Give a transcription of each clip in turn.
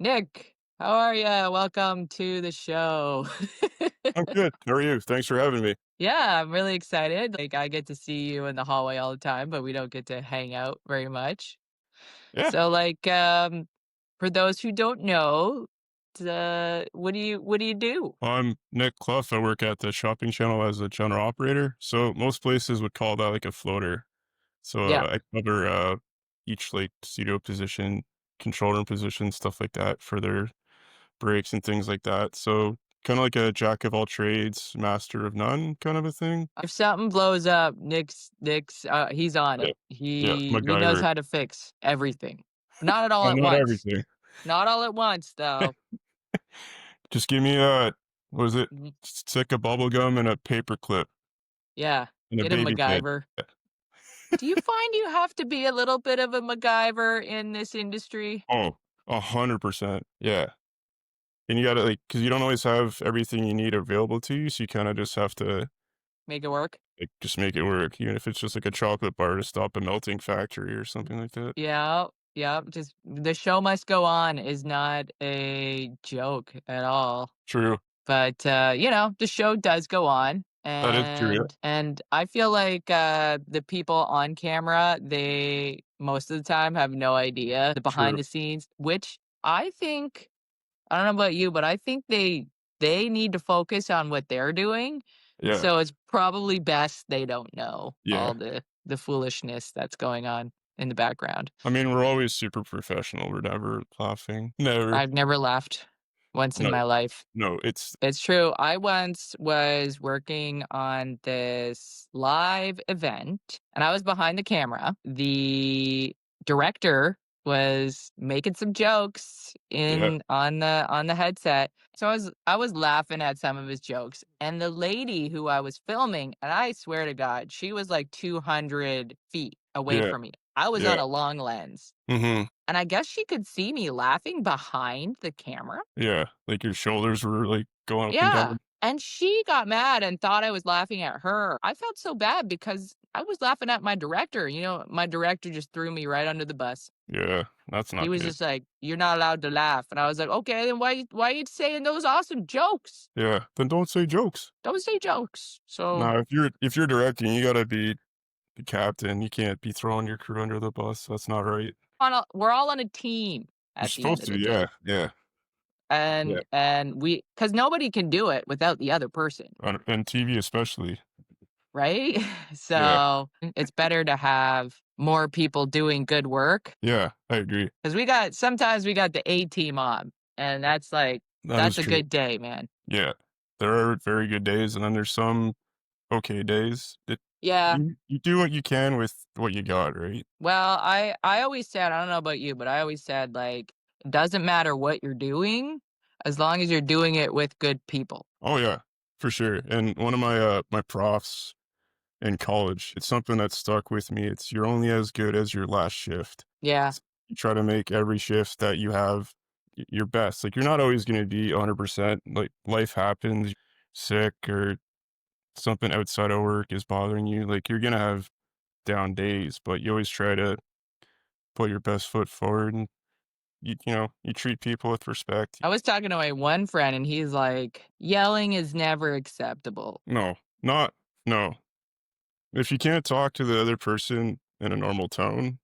Nick, how are ya? Welcome to the show. I'm good. How are you? Thanks for having me. Yeah, I'm really excited. Like, I get to see you in the hallway all the time, but we don't get to hang out very much. Yeah, So, for those who don't know, what do you do? I'm Nick Clough. I work at the shopping channel as a general operator. So most places would call that like a floater. So Yeah, I cover each like studio position, control room position, stuff like that for their breaks and things like that. So kind of like a jack of all trades, master of none kind of a thing. if something blows up, Nick's he's on Yeah, it. yeah, He knows MacGyver. how to fix everything. Not at all Oh, at not once. everything. Not all at once, though. Just give me a what was it? Mhm. Stick of bubble gum and a paper clip Yeah, and a get him, baby pin. MacGyver. Do you find you have to be a little bit of a MacGyver in this industry? Oh, 100%. Yeah. And you gotta, like, cause you don't always have everything you need available to you, so you kinda just have to, Make it work? like, just make it work, even if it's just, like, a chocolate bar to stop a melting factory or something like that. Yeah, yeah, just the show must go on is not a joke at all. True. But, the show does go on, That is true, yeah. and I feel like, the people on camera, they most of the time have no idea the behind True. the scenes, which I think I don't know about you, but I think they need to focus on what they're doing. Yeah. So it's probably best they don't know Yeah. all the foolishness that's going on in the background. I mean, we're always super professional, we're never laughing. Never. I've never laughed once in No. my life. No, it's It's true. I once was working on this live event and I was behind the camera. The director was making some jokes yeah, in on the headset. So I was laughing at some of his jokes. And the lady who I was filming, and I swear to God, she was like 200 feet away yeah, from me. I was yeah. on a long lens. Mhm. And I guess she could see me laughing behind the camera. Yeah, like, your shoulders were, like, going up and Yeah, down. and she got mad and thought I was laughing at her. I felt so bad because I was laughing at my director. My director just threw me right under the bus. Yeah, that's He not was good. just like, "You're not allowed to laugh." And I was like, "Okay, then why you saying those awesome jokes? Yeah, then don't say jokes. Don't say jokes." So, No, if you're directing, you gotta be the captain, you can't be throwing your crew under the bus, that's not right. we're all on a team You're at the end supposed of to, the yeah, day. yeah, yeah, And we cuz nobody can do it without the other person. and TV especially. Right? Yeah, So, it's better to have more people doing good work yeah, I agree. because sometimes we got the A team on, and That is that's a true. good day, man. Yeah. There are very good days, and then there's some okay days that Yeah. you do what you can with what you got, right? Well, I always said, I don't know about you, but I always said, like, it doesn't matter what you're doing as long as you're doing it with good people. Oh, yeah, for sure, and one of my profs in college, it's something that stuck with me, it's you're only as good as your last shift. Yeah. S You try to make every shift that you have your best, like, you're not always gonna be 100%, like, life happens, sick or something outside of work is bothering you, like, you're gonna have down days, but you always try to put your best foot forward and you treat people with respect. I was talking to my one friend, and he's like, "Yelling is never acceptable." No, not no. If you can't talk to the other person in a normal tone,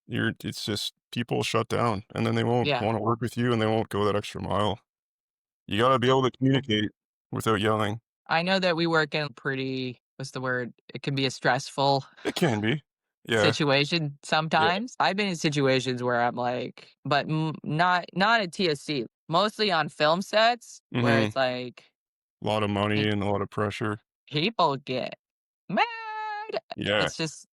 it's just people shut down and then they won't Yeah. wanna work with you and they won't go that extra mile. You gotta be able to communicate without yelling. I know that we work in pretty what's the word? It can be a stressful It can be. Yeah, situation yeah. sometimes. I've been in situations where I'm like but not at TSC, mostly on film sets where Mhm. it's like A lot of pe money and a lot of pressure. people get mad. Yeah, It's just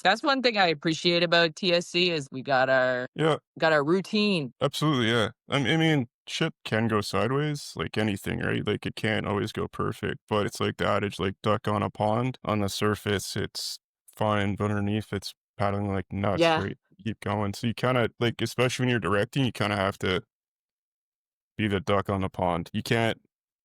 that's one thing I appreciate about TSC is we yeah. got our routine. Absolutely, yeah. I mean, shit can go sideways, like anything, right? Like it can't always go perfect, but it's like the adage, like duck on a pond. On the surface, it's fine, but underneath, it's paddling like nuts, Yeah. right? Keep going. So you kind of like, especially when you're directing, you kind of have to be the duck on the pond. You can't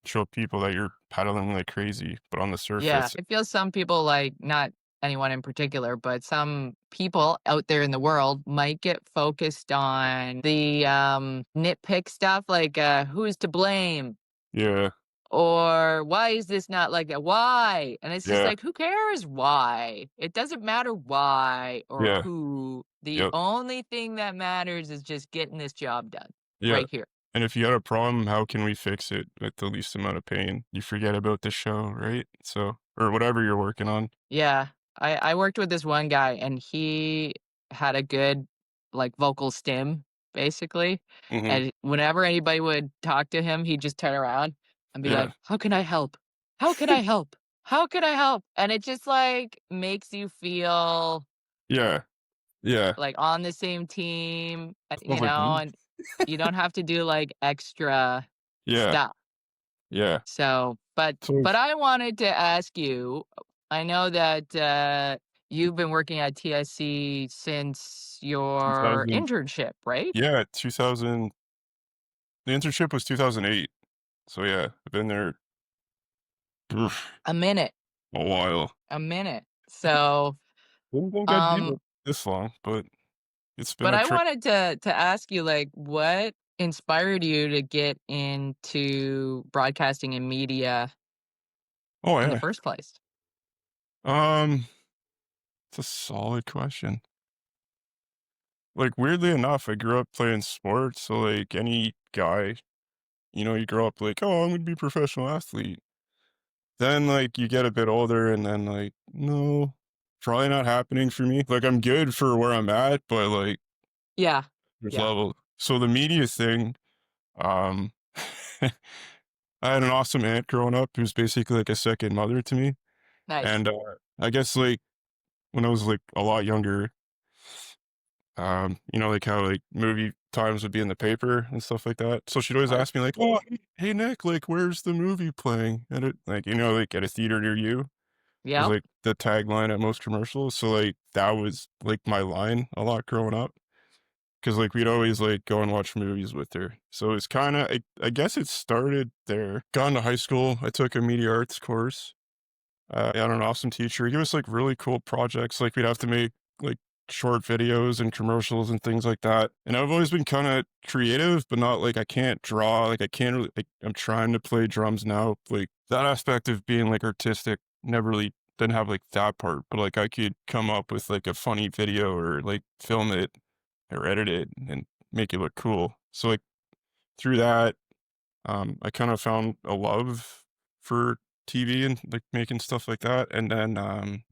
show people that you're paddling like crazy, but on the Yeah. surface, I feel some people, like, not anyone in particular, but some people out there in the world might get focused on the nitpick stuff like who's to blame Yeah, or why is this not like that? Why? And it's just yeah, like, who cares why? It doesn't matter why or yeah, who. The yep, only thing that matters is just getting this job done yeah. right here. And if you had a problem, how can we fix it with the least amount of pain? You forget about the show, right? So or whatever you're working on. Yeah. I worked with this one guy and he had a good like vocal stim basically. Mhm. And whenever anybody would talk to him, he'd just turn around and be Yeah. like, "How can I help? How can I help? How can I help?" And it just like makes you feel Yeah, yeah. like on the same team, I was like, "Mm." and you don't have to do like extra Yeah, stuff. yeah. So, So but I wanted to ask you, I know that, you've been working at TSC since your 2000 internship, right? yeah, 2000 the internship was 2008. So, yeah, I've been there oof, A minute, a while. a minute. So, Didn't think I'd be um, there this long, but it's been but a I trip. wanted to ask you, like, what inspired you to get into broadcasting and media Oh, in the yeah. first place? Um, it's a solid question. Like, weirdly enough, I grew up playing sports, so, like, any guy, you grow up like, "Oh, I'm gonna be a professional athlete." Then, like, you get a bit older and then, like, "No, probably not happening for me." Like, I'm good for where I'm at, but, like, Yeah, there's yeah, level. So the media thing, um, I had an awesome aunt growing up who's basically like a second mother to me, nice. and, I guess, like, when I was, like, a lot younger, like how, like, movie times would be in the paper and stuff like that, so she'd always Right. ask me like, "Oh, hey, Nick, like, where's the movie playing?" At it like, like, at a theater near you? Was, Yep, like, the tagline at most commercials, so, like, that was, like, my line a lot growing up. 'Cause, like, we'd always, like, go and watch movies with her. So it's kinda I guess it started there. Got into high school, I took a media arts course. I had an awesome teacher. He gave us, like, really cool projects, like, we'd have to make, like, short videos and commercials and things like that. And I've always been kinda creative, but not like I can't draw, like, I can't really like, I'm trying to play drums now. Like, that aspect of being, like, artistic never really didn't have, like, that part, but, like, I could come up with, like, a funny video or, like, film it or edit it and make it look cool. So, like, through that, I kind of found a love for TV and like making stuff like that. And then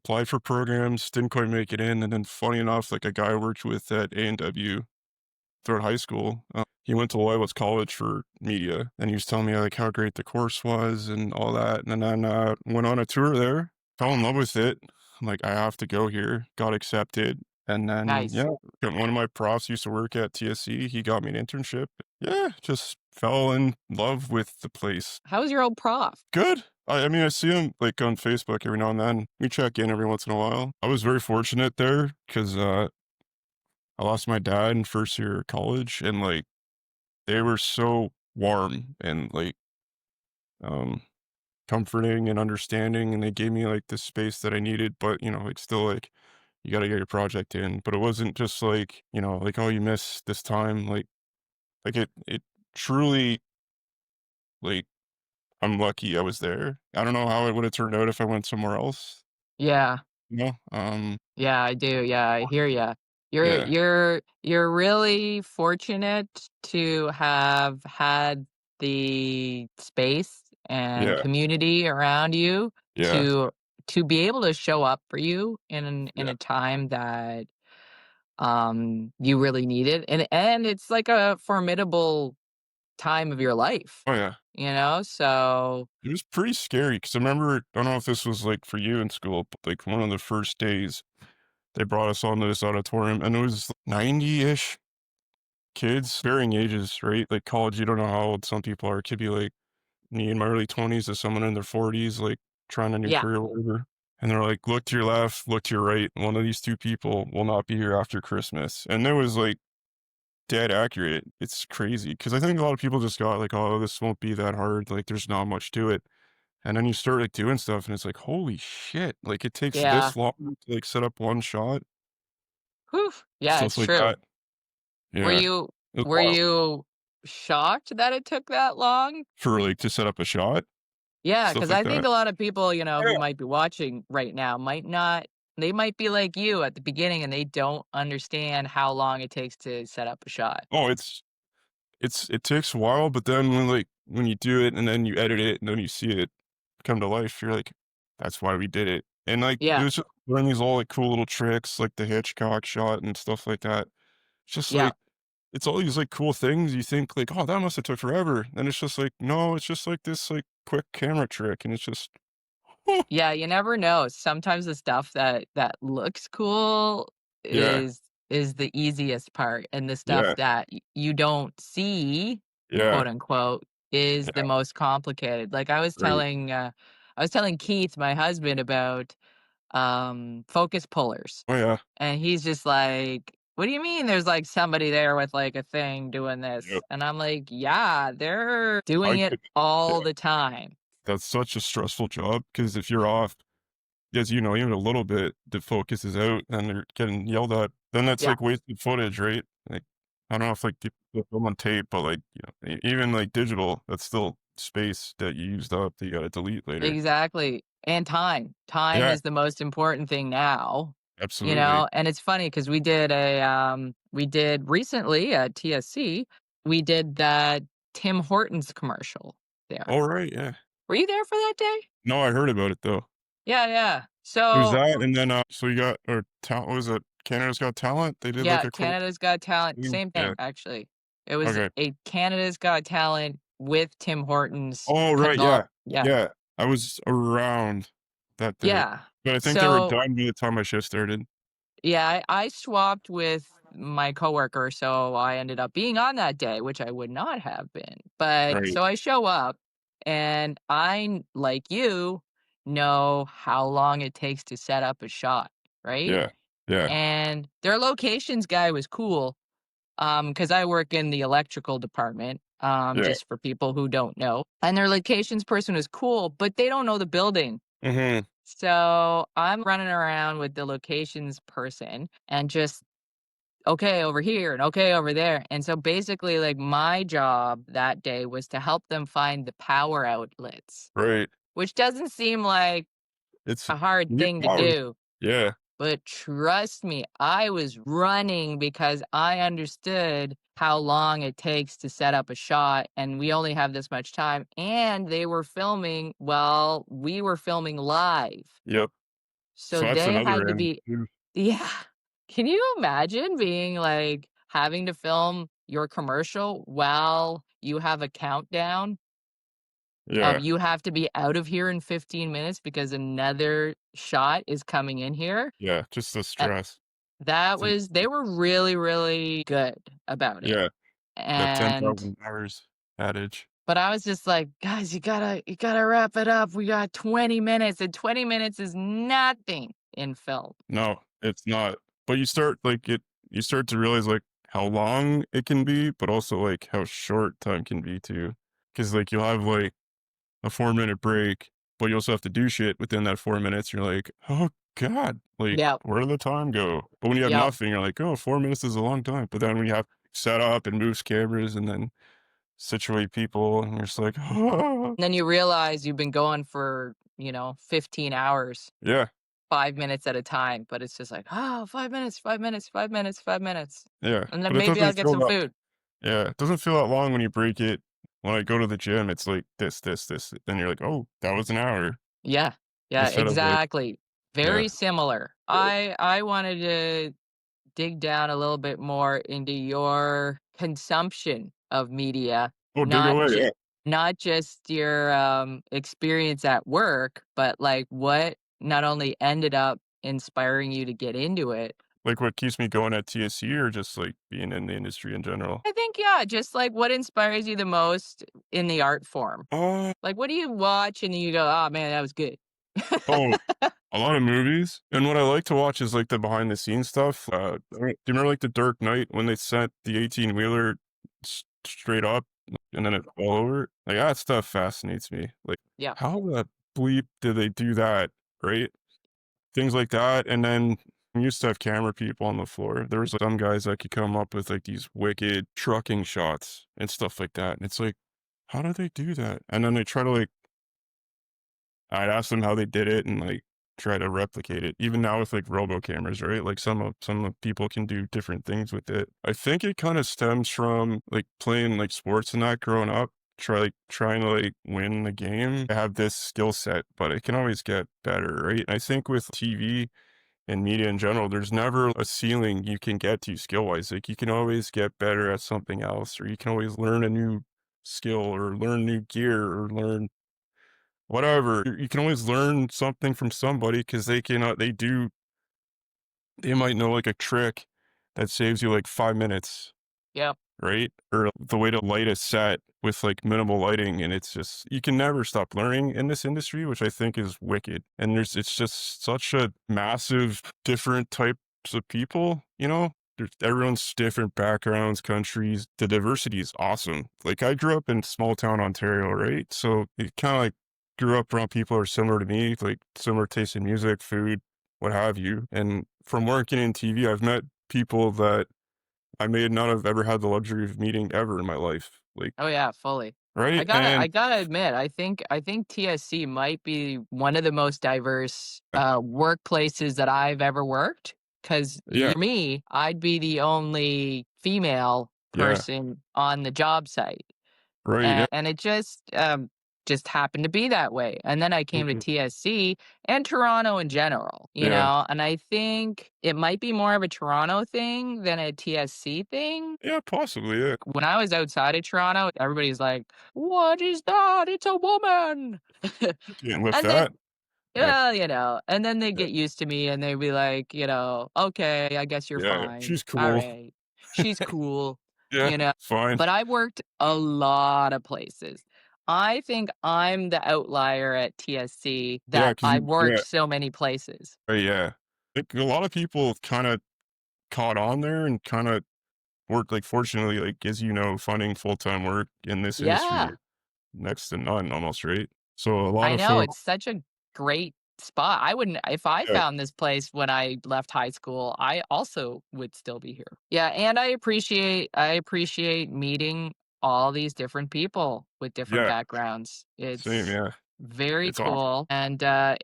applied for programs, didn't quite make it in. And then funny enough, like a guy I worked with at A&W throughout high school, he went to Loyola College for media, and he was telling me like how great the course was and all that. And then went on a tour there, fell in love with it. I'm like, I have to go here. Got accepted. And then, nice. yeah, one of my profs used to work at TSC. He got me an internship. Yeah, just fell in love with the place. How was your old prof? Good. I mean, I see him like on Facebook every now and then. We check in every once in a while. I was very fortunate there because I lost my dad in first year of college, and like they were so warm and like um comforting and understanding, and they gave me like the space that I needed, but like still like you got to get your project in. But it wasn't just like like, oh, you missed this time. Like it truly like I'm lucky I was there. I don't know how it would have turned out if I went somewhere else. Yeah. You know? Yeah, I do. Yeah, I hear ya. Yeah, You're really fortunate to have had the space and yeah, community around you yeah, to be able to show up for you in yeah. a time that you really need it. And it's like a formidable time of your life, Oh yeah. you know? So, It was pretty scary because I remember. I don't know if this was like for you in school, but like one of the first days they brought us onto this auditorium, and it was 90-ish kids, varying ages, right? Like college, you don't know how old some people are. It could be like me in my early 20s to someone in their 40s, like trying a new yeah. career or whatever. And they're like, look to your left, look to your right. One of these two people will not be here after Christmas. And it was like dead accurate. It's crazy because I think a lot of people just got like, oh, this won't be that hard. Like, there's not much to it. and then you start, like, doing stuff, and it's like, "Holy shit," like, it takes Yeah. this long to, like, set up one shot, Whew. Yeah, stuff it's like true. that. Were Yeah. you It was were wild. you shocked that it took that long? For, like, to set up a shot, Yeah, stuff because like I think that. a lot of people, Oh, who yeah. might be watching right now might not they might be like you at the beginning and they don't understand how long it takes to set up a shot. Oh, it takes a while, but then when, like, when you do it and then you edit it and then you see it come to life, you're like, "That's why we did it." And, like, it Yeah, was just learning these all, like, cool little tricks, like the Hitchcock shot and stuff like that. It's just yeah. like it's all these, like, cool things you think, like, "Oh, that must have took forever." And it's just like, no, it's just, like, this, like, quick camera trick, and it's just Yeah, you never know. Sometimes the stuff that looks cool Yeah, is the easiest part, and the stuff yeah, that you don't see, yeah, quote unquote, is the yeah, most complicated. Like right. I was telling Keith, my husband, about focus pullers, Oh, yeah. and he's just like, "What do you mean? There's like somebody there with like a thing doing this?" Yep. And I'm like, "Yeah, they're doing I it could Yeah, all the time." that's such a stressful job because if you're off, as you know, even a little bit, the focus is out and they're getting yelled at, then that's, Yeah. like, wasted footage, right? Like, I don't know if, like, people film on tape, but, like, even, like, digital, that's still space that you used up that you gotta delete later. Exactly, and time. Time Yeah, is the most important thing now, absolutely. and it's funny because we did recently at TSC, we did that Tim Hortons commercial there. Oh, right, yeah. Were you there for that day? No, I heard about it, though. Yeah, yeah. It was So, that, and then, so you got or what was it? Canada's Got Talent? They did, like, yeah, a cool Canada's Got Talent, thing? same Yeah, thing, actually. It was okay. a Canada's Got Talent with Tim Hortons Oh, right, convol yeah, yeah, yeah. I was around that day, yeah. but I think they were So done by the time my shift started. yeah, I swapped with my coworker, so I ended up being on that day, which I would not have been. But Right. so I show up and like you, know how long it takes to set up a shot, right? Yeah, yeah, And their locations guy was cool, because I work in the electrical department, yeah. just for people who don't know. And their locations person is cool, but they don't know the building. Mhm. So I'm running around with the locations person and just okay over here and okay over there. And so basically, like my job that day was to help them find the power outlets, Right. which doesn't seem like It's a hard you need thing to power. do. Yeah, But trust me, I was running because I understood how long it takes to set up a shot, and we only have this much time. And they were filming, well, we were filming live. yep. So So that's they another had to end be too. yeah. Can you imagine being, like, having to film your commercial while you have a countdown of Yeah, you have to be out of here in 15 minutes because another shot is coming in here? yeah, just the Uh, stress. that It's in was they were really, really good about it. Yeah, that And 10,000 hours adage. but I was just like, "Guys, you gotta wrap it up. We got 20 minutes, and 20 minutes is nothing in film." No, it's not. But you start to realize, like, how long it can be, but also, like, how short time can be too. Because like, you'll have, like, a 4-minute break, but you also have to do shit within that 4 minutes. You're like, "Oh god, like, Yep, where did the time go?" But when you have yep. nothing, you're like, "Oh, 4 minutes is a long time." But then when you have set up and moves cameras and then situate people, and you're just like, "Ah." Then you realize you've been going for, 15 hours, Yeah, 5 minutes at a time, but it's just like, "Oh, 5 minutes, 5 minutes, 5 minutes, 5 minutes, yeah, and then but it maybe doesn't I'll get feel some that food." yeah, it doesn't feel that long when you break it. When I go to the gym, it's like this, then you're like, "Oh, that was an hour," Yeah, yeah, instead of like exactly. yeah. Very similar. I wanted to dig down a little bit more into your consumption of media, Oh, dig not away, ju yeah. not just your, experience at work, but, like, what not only ended up inspiring you to get into it. Like, what keeps me going at TSC or just, like, being in the industry in general? I think, yeah, just, like, what inspires you the most in the art form? Uh, Like, what do you watch and you go, "Oh, man, that was good." oh, a lot of movies, and what I like to watch is, like, the behind the scenes stuff. Do you remember, like, The Dark Knight when they sent the 18 wheeler straight up? and then it fell over. Like, that stuff fascinates me. Like, Yeah. how the bleep did they do that, right? Things like that, and then we used to have camera people on the floor. There was some guys that could come up with, like, these wicked trucking shots and stuff like that, and it's like, how do they do that? And then they try to, like I'd ask them how they did it and, like, try to replicate it. Even now with, like, robo cameras, right? Like, some people can do different things with it. I think it kinda stems from, like, playing, like, sports and that growing up, trying to, like, win the game. I have this skill set, but it can always get better, right? I think with TV and media in general, there's never a ceiling you can get to skill-wise. Like, you can always get better at something else, or you can always learn a new skill, or learn new gear, or learn whatever. You can always learn something from somebody because they might know, like, a trick that saves you, like, 5 minutes, Yep. right? Or the way to light a set with, like, minimal lighting, and it's just you can never stop learning in this industry, which I think is wicked. And it's just such a massive different types of people, you know? Everyone's different backgrounds, countries. The diversity is awesome. Like, I grew up in small town Ontario, right? So, it kinda, like, grew up around people who are similar to me, like, similar taste in music, food, what have you. And from working in TV, I've met people that I may not have ever had the luxury of meeting ever in my life, like, Oh, yeah, fully. I right? gotta I And gotta admit, I think TSC might be one of the most diverse, workplaces that I've ever worked. Because yeah, for me, I'd be the only female yeah, person on the job site, right, yeah, and it just happened to be that way, and then I came to mhm, TSC and Toronto in general, yeah, and I think it might be more of a Toronto thing than a TSC thing. yeah, possibly, yeah. When I was outside of Toronto, everybody's like, "What is that? It's a woman." You can't lift And then that. Yeah, well, and then they yeah, get used to me and they'd be like, "Okay, I guess you're yeah, fine. she's cool. Alright. She's cool." Yeah, You know? fine. But I worked a lot of places. I think I'm the outlier at TSC Yeah, that 'cause I've you worked yeah, so many places. yeah. Like, a lot of people kinda caught on there and kinda worked, like, fortunately, like, as you know, finding full-time work in this industry, Yeah. next to none almost, right? So a lot I of know, folks it's such a great spot. I wouldn't if I yeah, found this place when I left high school, I also would still be here. Yeah, and I appreciate meeting all these different people with different yeah, backgrounds. same, It's yeah. very It's awesome. cool, and, I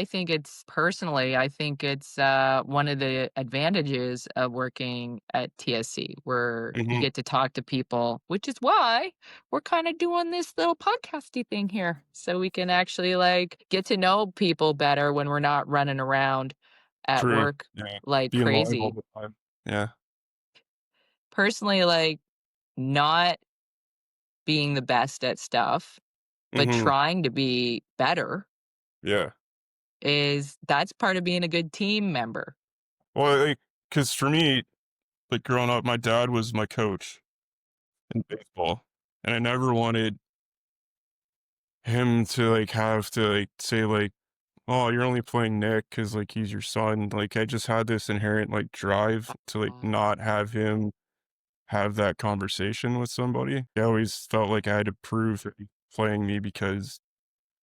think it's, one of the advantages of working at TSC, where you Mhm, get to talk to people, which is why we're kinda doing this little podcasty thing here, so we can actually, like, get to know people better when we're not running around at true, work yeah. like Being live all crazy. the time. Yeah, Personally, like, not being the best at stuff, but mhm, trying to be better yeah. that's part of being a good team member. Well, like, cause for me, like, growing up, my dad was my coach in baseball, and I never wanted him to, like, have to, like, say, like, "Oh, you're only playing Nick because like, he's your son." Like, I just had this inherent, like, drive to, like, Uh, not have him have that conversation with somebody. I always felt like I had to prove that he's playing me because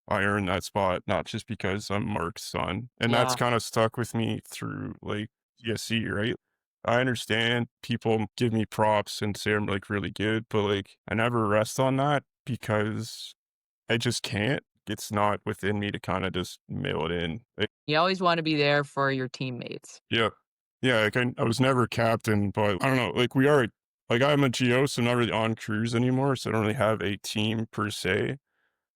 I earned that spot, not just because I'm Mark's son, and that's yeah. kinda stuck with me through, like, TSC, right? I understand people give me props and say I'm, like, really good, but, like, I never rest on that because I just can't. It's not within me to kinda just mail it in. You always wanna be there for your teammates. Yeah. Yeah, like, I was never captain, but I don't know, like, like, I'm a GO, so I'm not really on crews anymore, so I don't really have a team per se.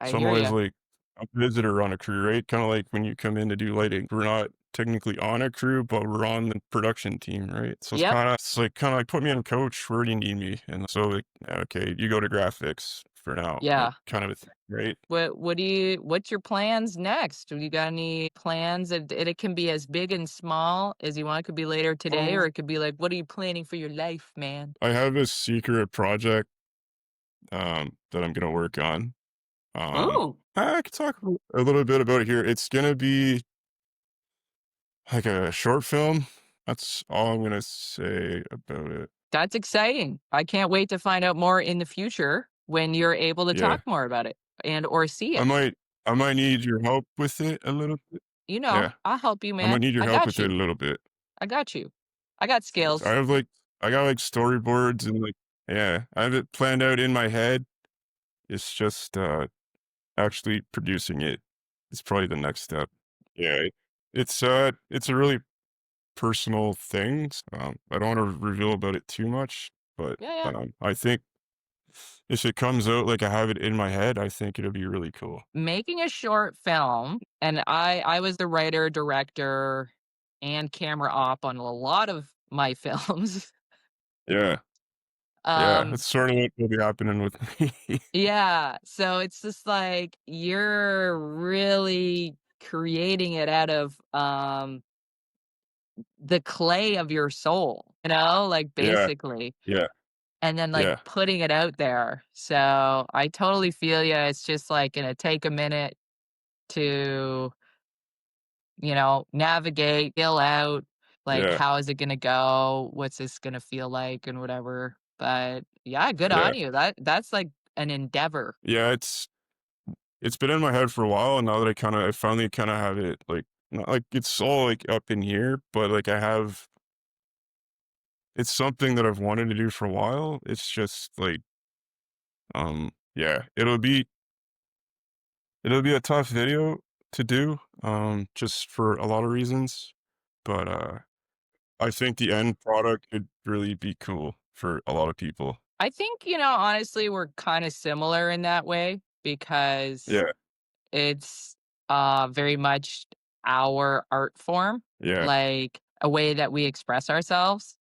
I So I'm hear always, you. like, a visitor on a crew, right? Kinda like when you come in to do lighting. We're not technically on a crew, but we're on the production team, right? So Yep. like, kinda like, "Put me on coach, where do you need me?" And so, like, "Okay, you go to graphics for now," like, Yeah. kind of a thing, right? What's your plans next? Do you got any plans? It can be as big and small as you want. It could be later today, or Um, it could be like, "What are you planning for your life, man?" I have a secret project, that I'm gonna work on. Ooh, I could talk a little bit about it here. It's gonna be like a short film. That's all I'm gonna say about it. that's exciting. I can't wait to find out more in the future. when you're able to talk Yeah. more about it and or see I it. might I might need your help with it a little bit. You know, Yeah. I'll help you, I might man. need your I help got with it you. a little bit. I got you. I got 'Cause skills. I got, like, storyboards and, like yeah, I have it planned out in my head. It's just, actually producing it is probably the next step. Yeah, it's a really personal thing, I don't wanna reveal about it too much, but, Yeah, yeah. I think if it comes out like I have it in my head, I think it'll be really cool. Making a short film, and I was the writer, director, and camera op on a lot of my films. Yeah, yeah, Um, that's sort of what will be happening with me. yeah, so it's just like you're really creating it out of, the clay of your soul, like, Yeah, basically, yeah, and then, like, yeah, putting it out there. So, I totally feel you. It's just, like, gonna take a minute to navigate, feel out, like, yeah, how is it gonna go? What's this gonna feel like and whatever. But yeah, good yeah. on you. That's like an endeavor. Yeah, it's been in my head for a while, and now that I finally kinda have it, like not like it's all, like, up in here, but, like, it's something that I've wanted to do for a while. It's just, like, yeah, it'll be a tough video to do, just for a lot of reasons, but, I think the end product could really be cool for a lot of people. I think, honestly, we're kinda similar in that way because Yeah, it's, very much our art form, yeah, like, a way that we express ourselves.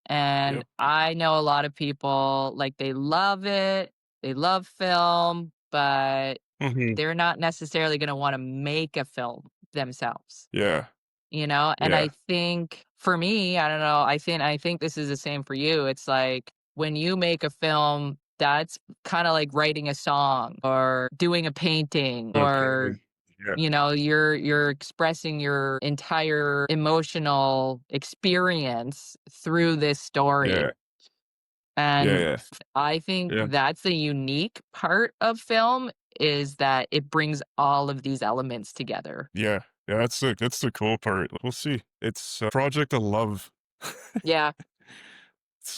And yep, I know a lot of people, like, they love it, they love film, but mhm, they're not necessarily gonna wanna make a film themselves, yeah, And I yeah, think for me, I don't know, I think this is the same for you. It's like when you make a film, that's kinda like writing a song or doing a painting or, okay, yeah, you're expressing your entire emotional experience through this story. yeah, yeah, And yeah, I think yeah. that's the unique part of film is that it brings all of these elements together. Yeah, yeah, that's the cool part. We'll see. It's a project of love. Yeah.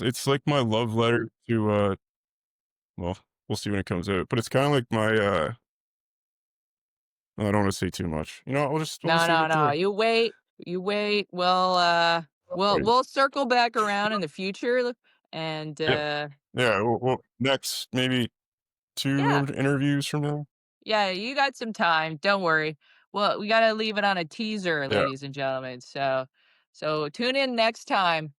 It's like my love letter to, well, we'll see when it comes out, but it's kinda like my, I don't wanna say too much. We'll No, just leave no, it no. there. You wait. You wait. We'll circle back around in the future and Yep. Yeah, we'll next maybe 2 yeah. interviews from now. Yeah, you got some time. Don't worry. Well, we got to leave it on a teaser, Yeah, ladies and gentlemen. So tune in next time.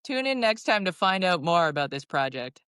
Tune in next time to find out more about this project.